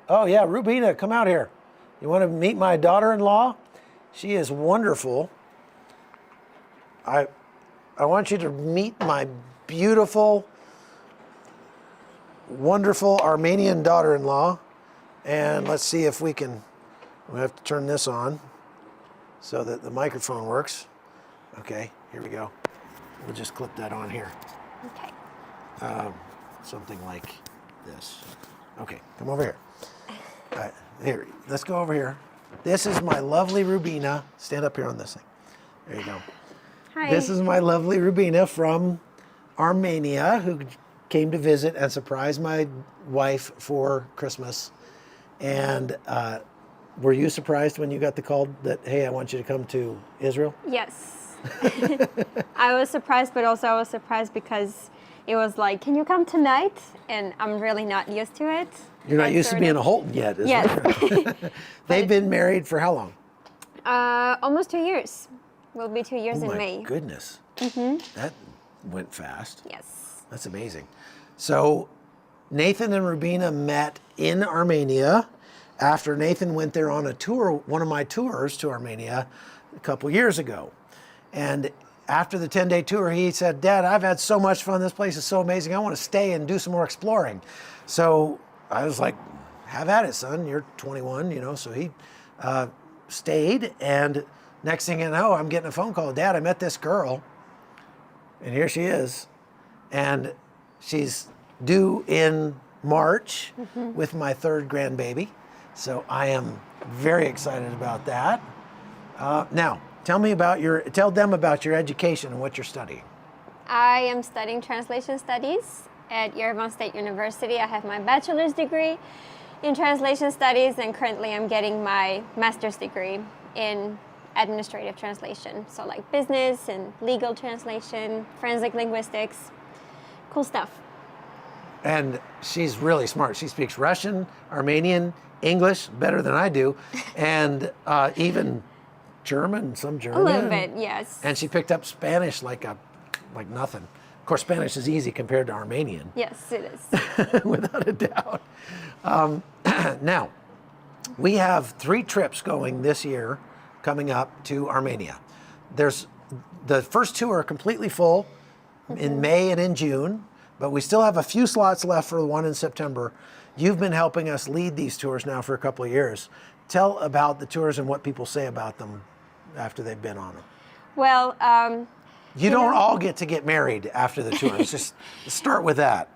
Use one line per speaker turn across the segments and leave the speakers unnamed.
Oh yeah, Rubina, come out here. You want to meet my daughter-in-law? She is wonderful. I want you to meet my beautiful, wonderful Armenian daughter-in-law. And let's see if we can, we have to turn this on so that the microphone works. Okay, here we go. We'll just clip that on here.
Okay.
Something like this. Okay, come over here. Here, let's go over here. This is my lovely Rubina. Stand up here on this thing. There you go.
Hi.
This is my lovely Rubina from Armenia, who came to visit and surprise my wife for Christmas. And were you surprised when you got the call that, hey, I want you to come to Israel?
Yes. I was surprised, but also I was surprised because it was like, can you come tonight? And I'm really not used to it.
You're not used to being a Holton yet, is
Yes.
it? They've been married for how long?
Almost 2 years. Will be 2 years in May.
Oh my goodness. Mm-hmm. That went fast.
Yes.
That's amazing. So Nathan and Rubina met in Armenia after Nathan went there on a tour, one of my tours to Armenia a couple years ago. And after the 10-day tour, he said, Dad, I've had so much fun. This place is so amazing. I want to stay and do some more exploring. So I was like, have at it, son. You're 21, you know. So he stayed. And next thing you know, I'm getting a phone call. Dad, I met this girl. And here she is. And she's due in March with my third grandbaby. So I am very excited about that. Now, tell them about your education and what you're studying.
I am studying translation studies at Yerevan State University. I have my bachelor's degree in translation studies, and currently I'm getting my master's degree in administrative translation. So like business and legal translation, forensic linguistics, cool stuff.
And she's really smart. She speaks Russian, Armenian, English better than I do, and even German, some German.
A little bit, yes.
And she picked up Spanish like nothing. Of course, Spanish is easy compared to Armenian.
Yes, it is.
Without a doubt. Now, we have 3 trips going this year coming up to Armenia. The first 2 are completely full in May and in June, but we still have a few slots left for the one in September. You've been helping us lead these tours now for a couple of years. Tell about the tours and what people say about them after they've been on them.
Well,
you don't all get to get married after the tours. Just start with that.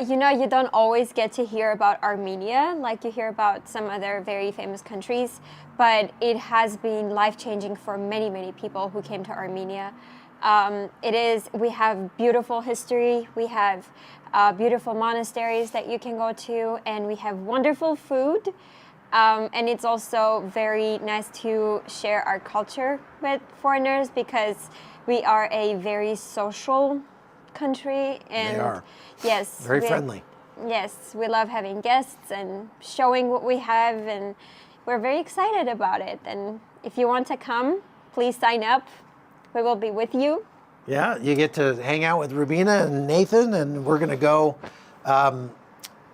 you don't always get to hear about Armenia like you hear about some other very famous countries, but it has been life-changing for many, many people who came to Armenia. We have beautiful history, we have beautiful monasteries that you can go to, and we have wonderful food. And it's also very nice to share our culture with foreigners because we are a very social country. And
They are.
Yes.
Very friendly.
Yes, we love having guests and showing what we have, and we're very excited about it. And if you want to come, please sign up. We will be with you.
Yeah, you get to hang out with Rubina and Nathan, and we're going to go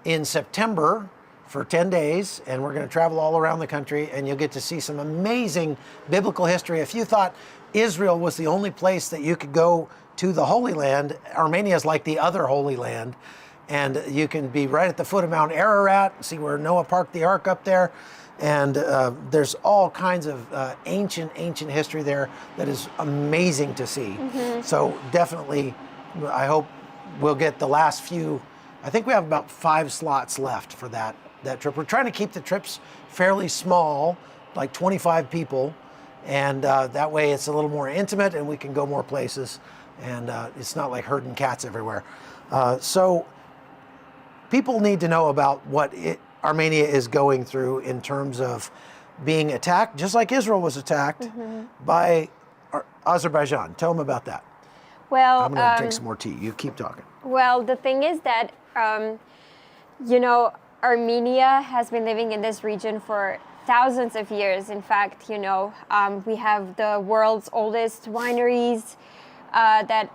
in September for 10 days, and we're going to travel all around the country, and you'll get to see some amazing biblical history. If you thought Israel was the only place that you could go to the Holy Land, Armenia is like the other Holy Land, and you can be right at the foot of Mount Ararat, see where Noah parked the ark up there, and there's all kinds of ancient history there that is amazing to see. So definitely, I hope we'll get the last few. I think we have about 5 slots left for that trip. We're trying to keep the trips fairly small, like 25 people, and that way it's a little more intimate and we can go more places, and it's not like herding cats everywhere. So people need to know about what Armenia is going through in terms of being attacked, just like Israel was attacked by Azerbaijan. Tell them about that.
Well,
I'm going to drink some more tea. You keep talking.
Well, the thing is that, Armenia has been living in this region for thousands of years. In fact, we have the world's oldest wineries that,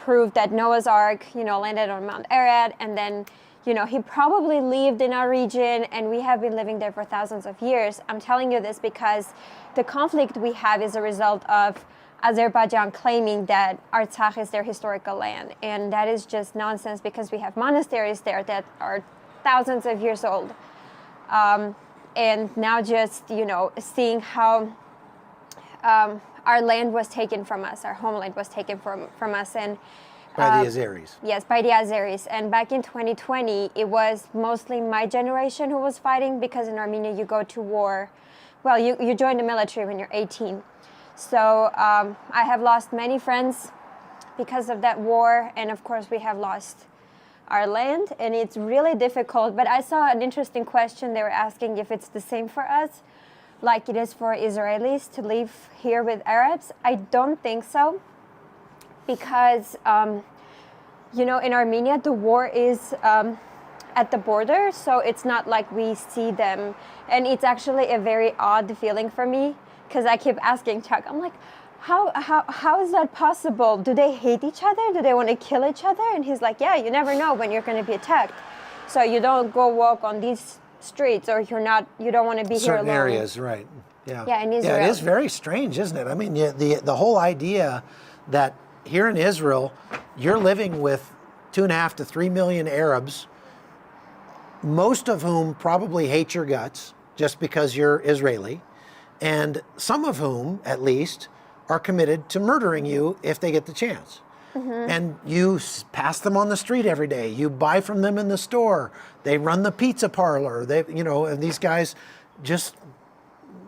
proved that Noah's Ark, landed on Mount Ararat. And then, he probably lived in our region, and we have been living there for thousands of years. I'm telling you this because the conflict we have is a result of Azerbaijan claiming that Artsakh is their historical land. And that is just nonsense, because we have monasteries there that are thousands of years old. And now just, seeing how our land was taken from us, our homeland was taken from us. And
By the Azeris.
yes, by the Azeris. And back in 2020, it was mostly my generation who was fighting, because in Armenia you go to war. Well, you join the military when you're 18. So I have lost many friends because of that war. And of course, we have lost our land, and it's really difficult. But I saw an interesting question. They were asking if it's the same for us, like it is for Israelis to live here with Arabs. I don't think so, because, in Armenia, the war is at the border, so it's not like we see them. And it's actually a very odd feeling for me, because I keep asking Chuck, I'm like, how is that possible? Do they hate each other? Do they want to kill each other? And he's like, yeah, you never know when you're going to be attacked. So you don't go walk on these streets, or you don't want to be
Certain
here alone.
areas, right. Yeah.
Yeah, in Israel.
Yeah, it is very strange, isn't it? I mean, the whole idea that here in Israel, you're living with 2.5 to 3 million Arabs, most of whom probably hate your guts just because you're Israeli, and some of whom, at least, are committed to murdering you if they get the chance. Mm-hmm. And you pass them on the street every day. You buy from them in the store. They run the pizza parlor. And these guys just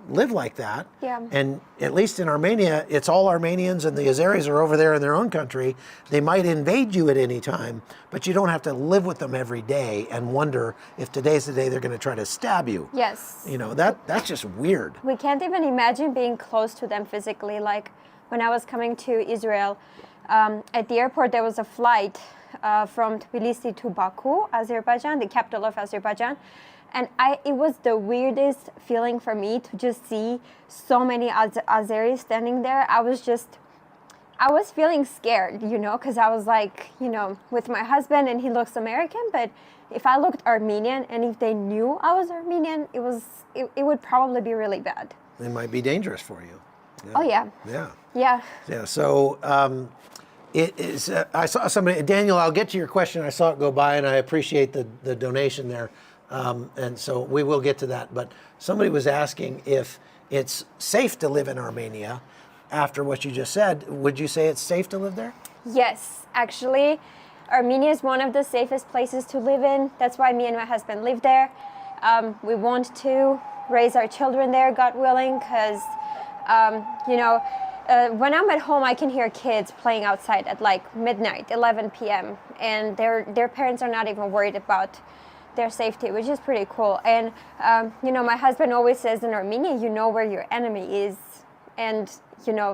live like that.
Yeah.
And at least in Armenia, it's all Armenians, and the Azeris are over there in their own country. They might invade you at any time, but you don't have to live with them every day and wonder if today's the day they're going to try to stab you.
Yes.
That's just weird.
We can't even imagine being close to them physically. Like when I was coming to Israel, at the airport there was a flight from Tbilisi to Baku, Azerbaijan, the capital of Azerbaijan. And it was the weirdest feeling for me to just see so many Azeris standing there. I was feeling scared, because I was like, with my husband, and he looks American, but if I looked Armenian and if they knew I was Armenian, it would probably be really bad.
It might be dangerous for you. Yeah.
Oh, yeah.
Yeah.
Yeah.
Yeah. So it is. I saw somebody, Daniel. I'll get to your question. I saw it go by, and I appreciate the donation there. And so we will get to that. But somebody was asking if it's safe to live in Armenia. After what you just said, would you say it's safe to live there?
Yes, actually, Armenia is one of the safest places to live in. That's why me and my husband live there. We want to raise our children there, God willing, because, when I'm at home, I can hear kids playing outside at like midnight, 11 p.m., and their parents are not even worried about their safety, which is pretty cool. And, my husband always says in Armenia, you know where your enemy is. And,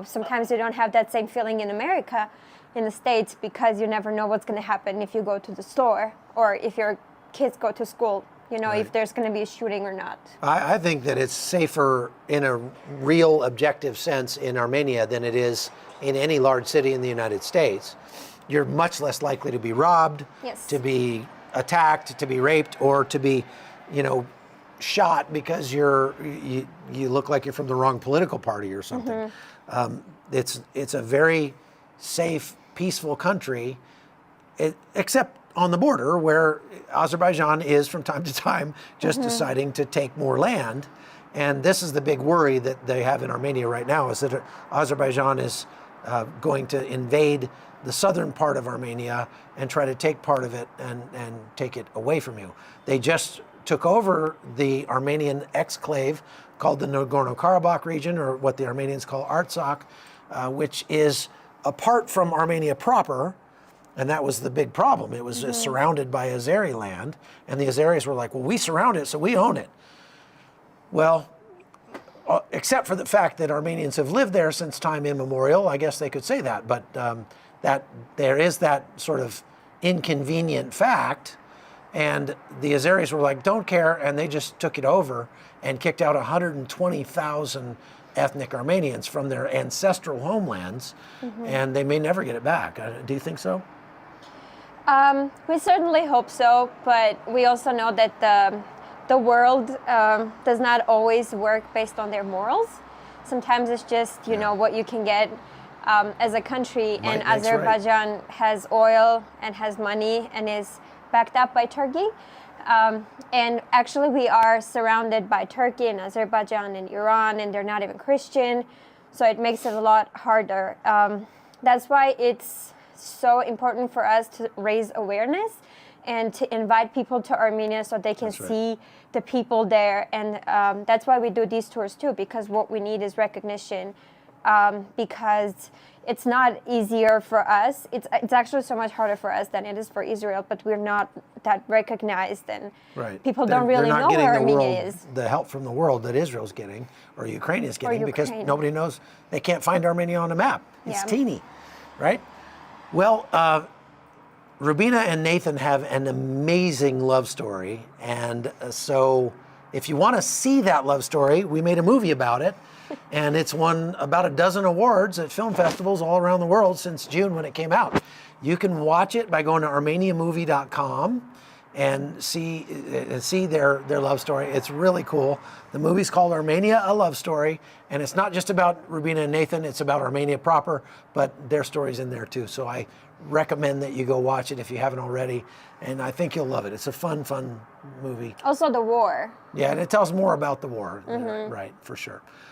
sometimes you don't have that same feeling in America, in the States, because you never know what's going to happen if you go to the store or if your kids go to school,
Right.
if there's going to be a shooting or not.
I think that it's safer in a real objective sense in Armenia than it is in any large city in the United States. You're much less likely to be robbed,
Yes.
to be attacked, to be raped, or to be, shot because you look like you're from the wrong political party or something. Mm-hmm. It's a very safe, peaceful country, except on the border, where Azerbaijan is from time to time just
Mm-hmm.
deciding to take more land. And this is the big worry that they have in Armenia right now, is that Azerbaijan is going to invade the southern part of Armenia and try to take part of it and take it away from you. They just took over the Armenian exclave called the Nagorno-Karabakh region, or what the Armenians call Artsakh, which is apart from Armenia proper, and that was the big problem. It was surrounded by Azeri land, and the Azeris were like, well, we surround it, so we own it. Well, except for the fact that Armenians have lived there since time immemorial, I guess they could say that, but that there is that sort of inconvenient fact, and the Azeris were like, don't care, and they just took it over and kicked out 120,000 ethnic Armenians from their ancestral homelands, and they may never get it back. Do you think so?
We certainly hope so, but we also know that the world does not always work based on their morals. Sometimes it's just, you know, what you can get as a country. And Azerbaijan has oil and has money and is backed up by Turkey. And actually we are surrounded by Turkey and Azerbaijan and Iran, and they're not even Christian. So it makes it a lot harder. That's why it's so important for us to raise awareness and to invite people to Armenia so they can see the people there. And that's why we do these tours too, because what we need is recognition. Because it's not easier for us. It's actually so much harder for us than it is for Israel, but we're not that recognized, and people don't really know where Armenia is.
The help from the world that Israel's getting, or Ukraine is getting, because nobody knows. They can't find Armenia on a map. It's teeny, right? Well, Rubina and Nathan have an amazing love story, and so if you want to see that love story, we made a movie about it. And it's won about a dozen awards at film festivals all around the world since June when it came out. You can watch it by going to armeniamovie.com and see their love story. It's really cool. The movie's called Armenia, A Love Story, and it's not just about Rubina and Nathan, it's about Armenia proper, but their story's in there too. So I recommend that you go watch it if you haven't already, and I think you'll love it. It's a fun movie.
Also the war.
Yeah, and it tells more about the war, right, for sure.